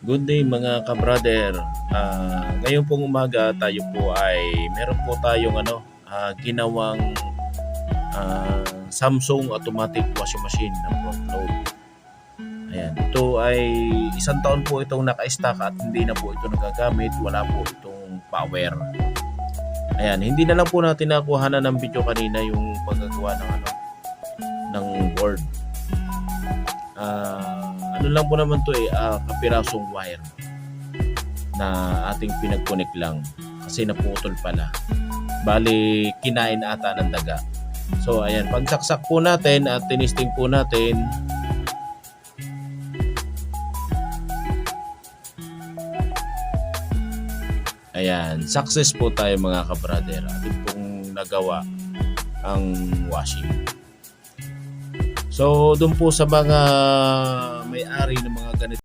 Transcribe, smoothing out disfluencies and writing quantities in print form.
Good day mga ka-brother. Ngayon pong umaga tayo po ay meron po tayong ginawang Samsung automatic washing machine na front load. Ayan, ito ay isang taon po itong naka-stock at hindi na po ito nagagamit, wala po itong power. Ayan, hindi na lang po natin nakuhanan ng video kanina yung paggagawa ng board. Ano lang po naman to kapirasong wire na ating pinag-connect lang kasi naputol pala. Bali, kinain ata ng daga. So ayan, pagsaksak po natin at tinisting po natin, ayan, success po tayo mga ka-brother. Atin pong nagawa ang washing. So doon po sa mga may-ari ng mga ganito